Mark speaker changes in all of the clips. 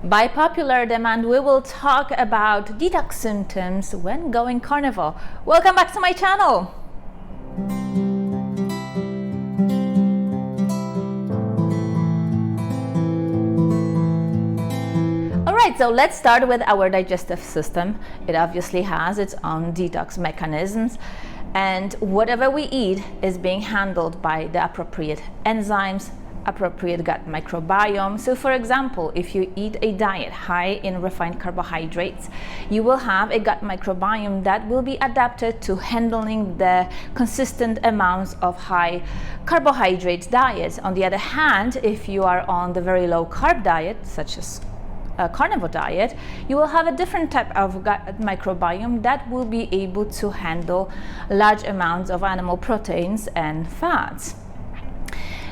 Speaker 1: By popular demand, we will talk about detox symptoms when going carnivore. Welcome back to my channel. Alright, so let's start with our digestive system. It obviously has its own detox mechanisms, and whatever we eat is being handled by the appropriate enzymes, appropriate gut microbiome. So for example, if you eat a diet high in refined carbohydrates, you will have a gut microbiome that will be adapted to handling the consistent amounts of high carbohydrate diets. On the other hand, if you are on the very low carb diet, such as a carnivore diet, you will have a different type of gut microbiome that will be able to handle large amounts of animal proteins and fats.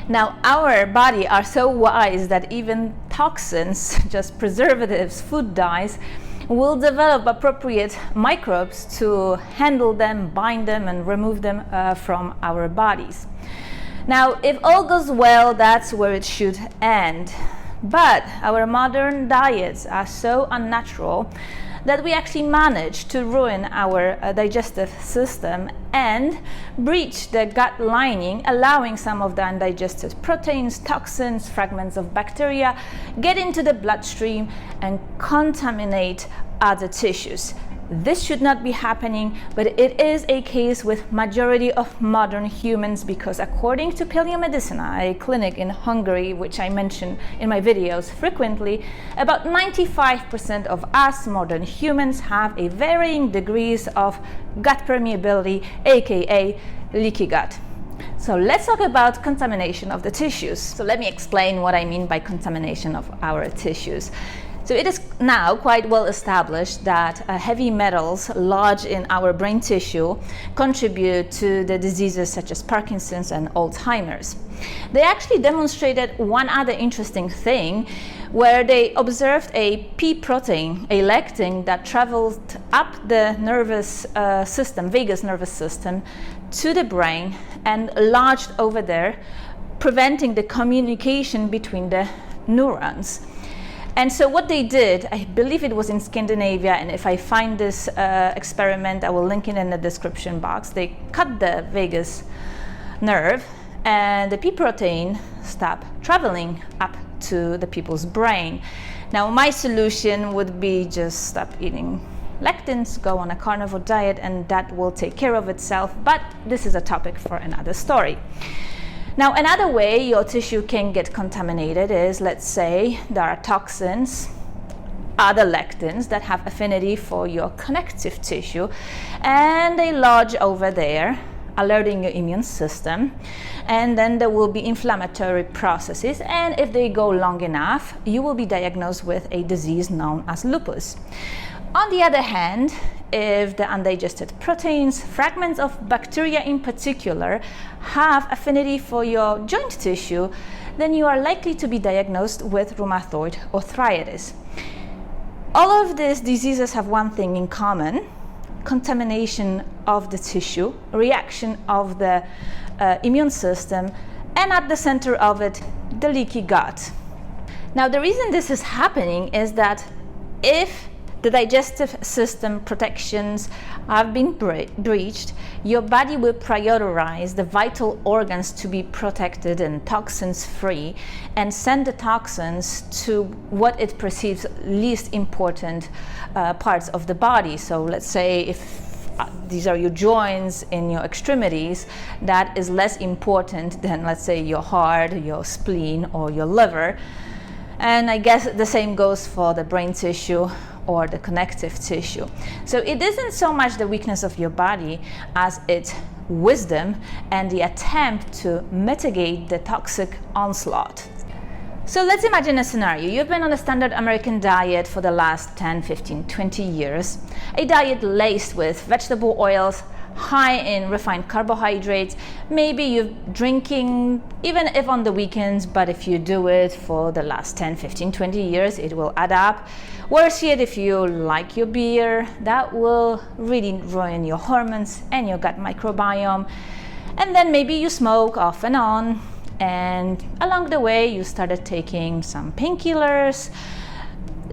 Speaker 1: Now, our body are so wise that even toxins, just preservatives, food dyes, will develop appropriate microbes to handle them, bind them, and remove them from our bodies. Now, if all goes well, that's where it should end. But our modern diets are so unnatural that we actually manage to ruin our digestive system and breach the gut lining, allowing some of the undigested proteins, toxins, fragments of bacteria get into the bloodstream and contaminate other tissues. This should not be happening, but it is a case with majority of modern humans, because according to Paleomedicina, a clinic in Hungary, which I mention in my videos frequently, about 95% of us modern humans have a varying degrees of gut permeability, aka leaky gut. So let's talk about contamination of the tissues. So let me explain what I mean by contamination of our tissues. So it is now quite well established that heavy metals lodged in our brain tissue contribute to the diseases such as Parkinson's and Alzheimer's. They actually demonstrated one other interesting thing, where they observed a P protein, a lectin, that traveled up the nervous system, vagus nervous system, to the brain and lodged over there, preventing the communication between the neurons. And so what they did, I believe it was in Scandinavia, and if I find this experiment, I will link it in the description box. They cut the vagus nerve, and the P protein stopped traveling up to the people's brain. Now, my solution would be just stop eating lectins, go on a carnivore diet, and that will take care of itself. But this is a topic for another story. Now, another way your tissue can get contaminated is, let's say, there are toxins, other lectins that have affinity for your connective tissue, and they lodge over there, alerting your immune system, and then there will be inflammatory processes, and if they go long enough, you will be diagnosed with a disease known as lupus. On the other hand, if the undigested proteins, fragments of bacteria in particular, have affinity for your joint tissue, then you are likely to be diagnosed with rheumatoid arthritis. All of these diseases have one thing in common: contamination of the tissue, reaction of the immune system, and at the center of it, the leaky gut. Now, the reason this is happening is that if the digestive system protections have been breached, your body will prioritize the vital organs to be protected and toxins free, and send the toxins to what it perceives least important parts of the body. So let's say if these are your joints in your extremities, that is less important than, let's say, your heart, your spleen, or your liver. And I guess the same goes for the brain tissue or the connective tissue. So it isn't so much the weakness of your body as its wisdom and the attempt to mitigate the toxic onslaught. So let's imagine a scenario. You've been on a standard American diet for the last 10, 15, 20 years, a diet laced with vegetable oils, high in refined carbohydrates. Maybe you're drinking, even if on the weekends, but if you do it for the last 10, 15, 20 years, it will add up. Worse yet, if you like your beer, that will really ruin your hormones and your gut microbiome. And then maybe you smoke off and on, and along the way you started taking some painkillers.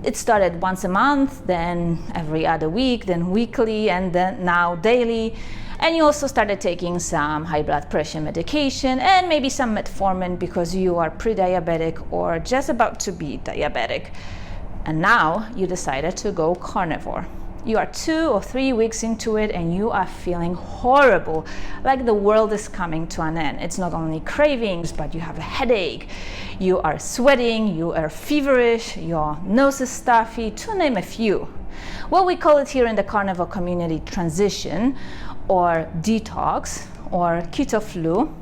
Speaker 1: It started once a month, then every other week, then weekly, and then now daily. And you also started taking some high blood pressure medication and maybe some metformin because you are pre-diabetic or just about to be diabetic. And now you decided to go carnivore. You are 2 or 3 weeks into it and you are feeling horrible, like the world is coming to an end. It's not only cravings, but you have a headache, you are sweating, you are feverish, your nose is stuffy, to name a few. Well, we call it here in the carnivore community transition, or detox, or keto flu,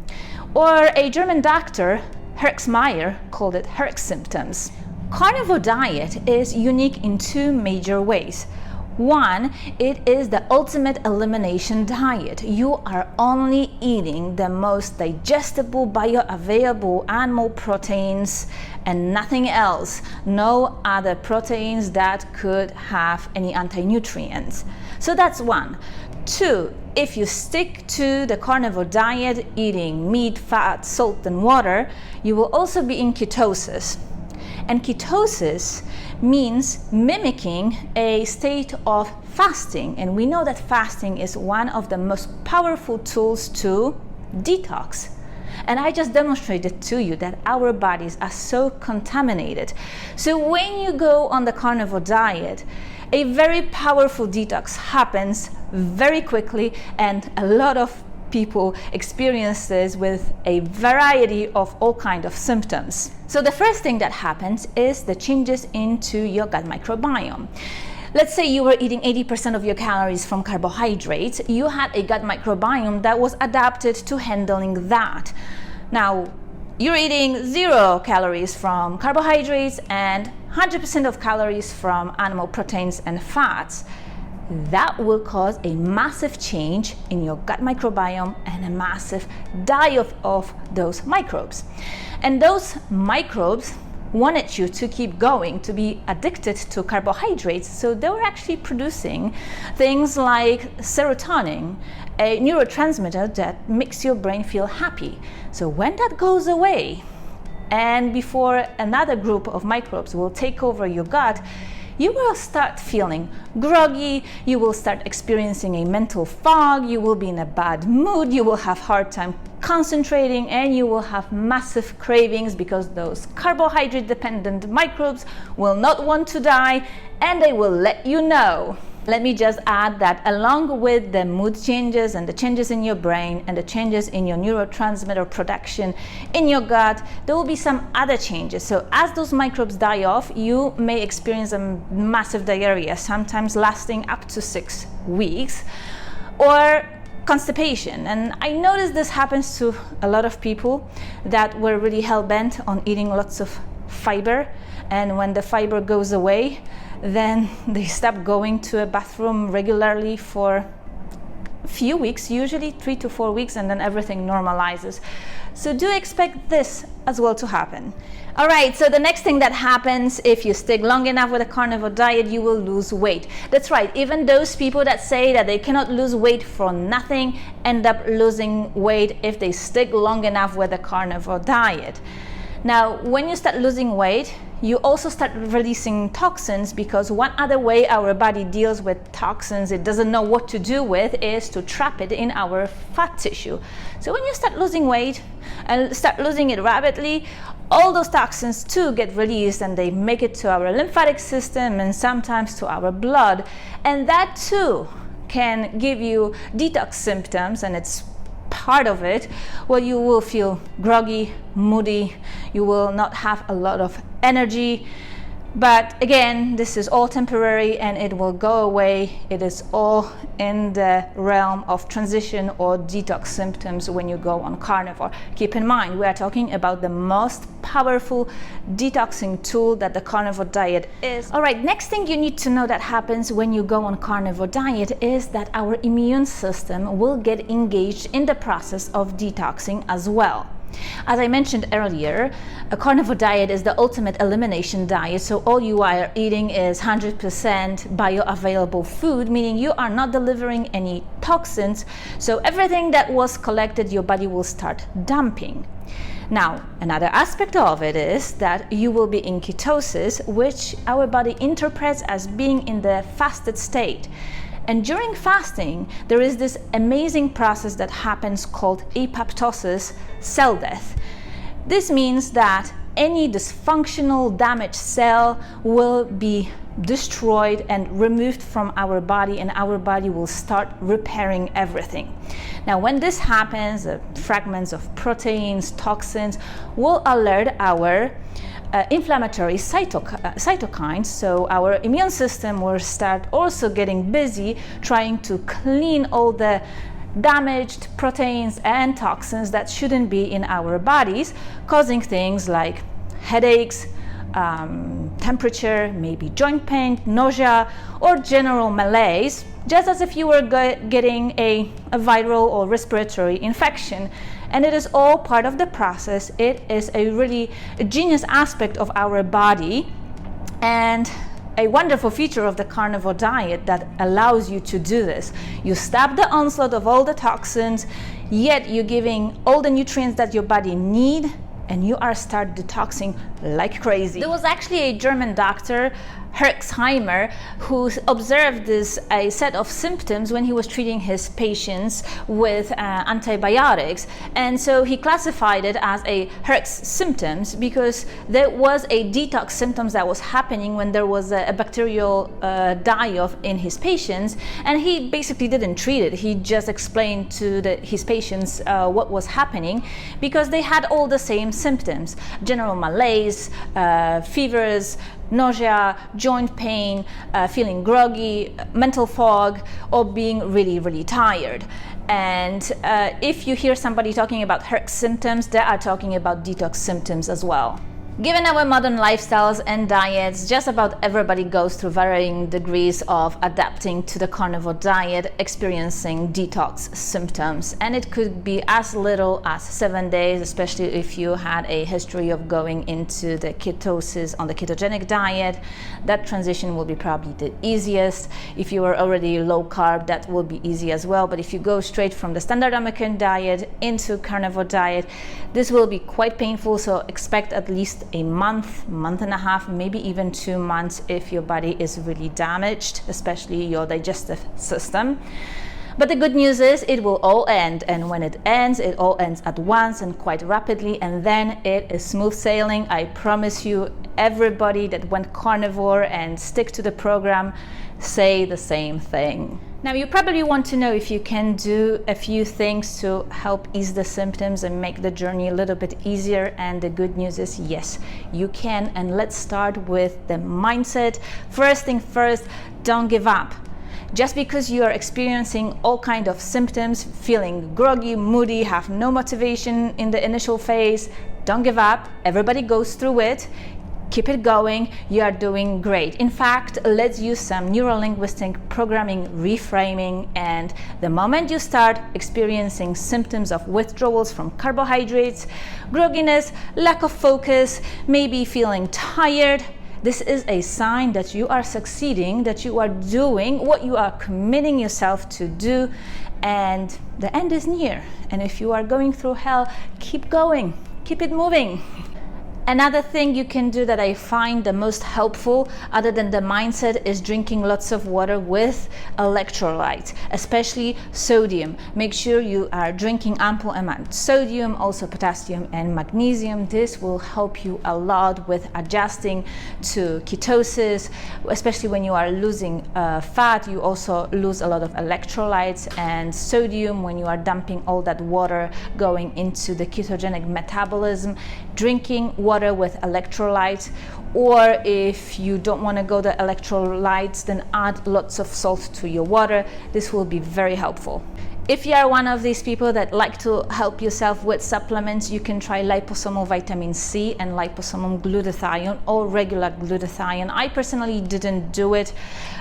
Speaker 1: or a German doctor, Herxmeyer, called it Herx symptoms. Carnivore diet is unique in 2 major ways. One, it is the ultimate elimination diet. You are only eating the most digestible, bioavailable animal proteins and nothing else. No other proteins that could have any anti-nutrients. So that's one. 2, if you stick to the carnivore diet, eating meat, fat, salt, and water, you will also be in ketosis. And ketosis means mimicking a state of fasting. And we know that fasting is one of the most powerful tools to detox. And I just demonstrated to you that our bodies are so contaminated. So when you go on the carnivore diet, a very powerful detox happens very quickly, and a lot of people experience this with a variety of all kinds of symptoms. So the first thing that happens is the changes into your gut microbiome. Let's say you were eating 80% of your calories from carbohydrates. You had a gut microbiome that was adapted to handling that. Now, you're eating 0 calories from carbohydrates and 100% of calories from animal proteins and fats. That will cause a massive change in your gut microbiome and a massive die of those microbes. And those microbes wanted you to keep going, to be addicted to carbohydrates, so they were actually producing things like serotonin, a neurotransmitter that makes your brain feel happy. So when that goes away, and before another group of microbes will take over your gut, you will start feeling groggy, you will start experiencing a mental fog, you will be in a bad mood, you will have hard time concentrating, and you will have massive cravings because those carbohydrate dependent microbes will not want to die and they will let you know. Let me just add that along with the mood changes and the changes in your brain and the changes in your neurotransmitter production in your gut, there will be some other changes. So as those microbes die off, you may experience a massive diarrhea, sometimes lasting up to 6 weeks, or constipation. And I noticed this happens to a lot of people that were really hell-bent on eating lots of fiber, and when the fiber goes away, then they stop going to a bathroom regularly for a few weeks, usually 3 to 4 weeks, and then everything normalizes. So do expect this as well to happen. All right, so the next thing that happens if you stick long enough with a carnivore diet, you will lose weight. That's right, even those people that say that they cannot lose weight for nothing end up losing weight if they stick long enough with a carnivore diet. Now, when you start losing weight, you also start releasing toxins, because one other way our body deals with toxins it doesn't know what to do with is to trap it in our fat tissue. So when you start losing weight and start losing it rapidly, all those toxins too get released and they make it to our lymphatic system and sometimes to our blood. And that too can give you detox symptoms, and it's part of it, where you will feel groggy, moody, you will not have a lot of energy. But again, this is all temporary and it will go away. It is all in the realm of transition or detox symptoms when you go on carnivore. Keep in mind, we are talking about the most powerful detoxing tool that the carnivore diet is. All right, next thing you need to know that happens when you go on carnivore diet is that our immune system will get engaged in the process of detoxing as well. As I mentioned earlier, a carnivore diet is the ultimate elimination diet, so all you are eating is 100% bioavailable food, meaning you are not delivering any toxins, so everything that was collected your body will start dumping. Now, another aspect of it is that you will be in ketosis, which our body interprets as being in the fasted state. And during fasting, there is this amazing process that happens called apoptosis, cell death. This means that any dysfunctional, damaged cell will be destroyed and removed from our body, and our body will start repairing everything. Now, when this happens, fragments of proteins, toxins will alert our inflammatory cytokines, so our immune system will start also getting busy trying to clean all the damaged proteins and toxins that shouldn't be in our bodies, causing things like headaches, temperature, maybe joint pain, nausea, or general malaise, just as if you were getting a viral or respiratory infection. And it is all part of the process. It is a really genius aspect of our body and a wonderful feature of the carnivore diet that allows you to do this. You stop the onslaught of all the toxins, yet you're giving all the nutrients that your body needs, and you are start detoxing like crazy. There was actually a German doctor, Herxheimer, who observed a set of symptoms when he was treating his patients with antibiotics, and so he classified it as a Herx symptoms because there was a detox symptoms that was happening when there was a bacterial die-off in his patients, and he basically didn't treat it. He just explained to his patients what was happening, because they had all the same symptoms: general malaise, fevers, nausea, joint pain, feeling groggy, mental fog, or being really, really tired. And if you hear somebody talking about Herx symptoms, they are talking about detox symptoms as well. Given our modern lifestyles and diets, just about everybody goes through varying degrees of adapting to the carnivore diet, experiencing detox symptoms. And it could be as little as 7 days, especially if you had a history of going into the ketosis on the ketogenic diet. That transition will be probably the easiest. If you are already low carb, that will be easy as well. But if you go straight from the standard American diet into carnivore diet, this will be quite painful. So expect at least a month and a half, maybe even 2 months if your body is really damaged, especially your digestive system. But the good news is it will all end, and when it all ends at once and quite rapidly, and then it is smooth sailing. I promise you, everybody that went carnivore and stick to the program say the same thing. Now, you probably want to know if you can do a few things to help ease the symptoms and make the journey a little bit easier, and the good news is yes, you can. And let's start with the mindset. First thing first, don't give up. Just because you are experiencing all kinds of symptoms, feeling groggy, moody, have no motivation in the initial phase, don't give up. Everybody goes through it. Keep it going. You are doing great. In fact, let's use some neuro-linguistic programming reframing, and the moment you start experiencing symptoms of withdrawals from carbohydrates, grogginess, lack of focus, maybe feeling tired, this is a sign that you are succeeding, that you are doing what you are committing yourself to do, and the end is near. And if you are going through hell, keep going, keep it moving. Another thing you can do that I find the most helpful, other than the mindset, is drinking lots of water with electrolytes, especially sodium. Make sure you are drinking ample amount of sodium, also potassium and magnesium. This will help you a lot with adjusting to ketosis, especially when you are losing fat. You also lose a lot of electrolytes and sodium when you are dumping all that water going into the ketogenic metabolism. Drinking water with electrolytes, or if you don't want to go the electrolytes, then add lots of salt to your water. This will be very helpful. If you are one of these people that like to help yourself with supplements, you can try liposomal vitamin C and liposomal glutathione or regular glutathione. I personally didn't do it,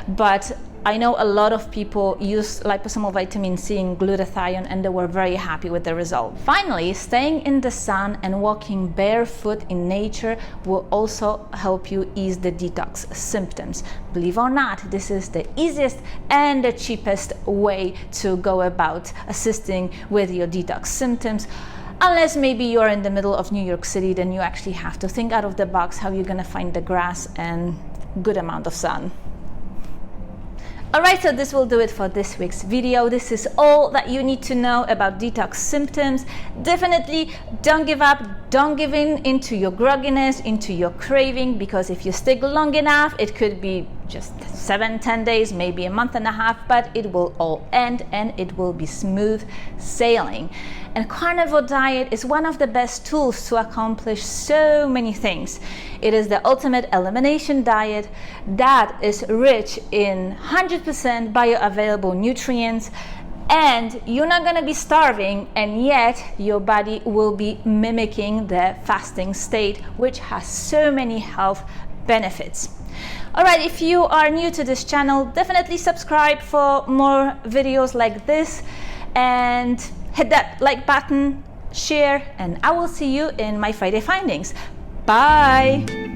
Speaker 1: but I know a lot of people use liposomal vitamin C and glutathione, and they were very happy with the result. Finally, staying in the sun and walking barefoot in nature will also help you ease the detox symptoms. Believe or not, this is the easiest and the cheapest way to go about assisting with your detox symptoms. Unless maybe you're in the middle of New York City, then you actually have to think out of the box how you're gonna find the grass and good amount of sun. Alright, so this will do it for this week's video. This is all that you need to know about detox symptoms. Definitely don't give up, don't give in into your grogginess, into your craving, because if you stick long enough, it could be just 7-10 days, maybe a month and a half, but it will all end and it will be smooth sailing. And Carnivore Diet is one of the best tools to accomplish so many things. It is the ultimate elimination diet that is rich in 100% bioavailable nutrients, and you're not going to be starving, and yet your body will be mimicking the fasting state, which has so many health benefits. Alright, if you are new to this channel, definitely subscribe for more videos like this, and hit that like button, share, and I will see you in my Friday findings. Bye!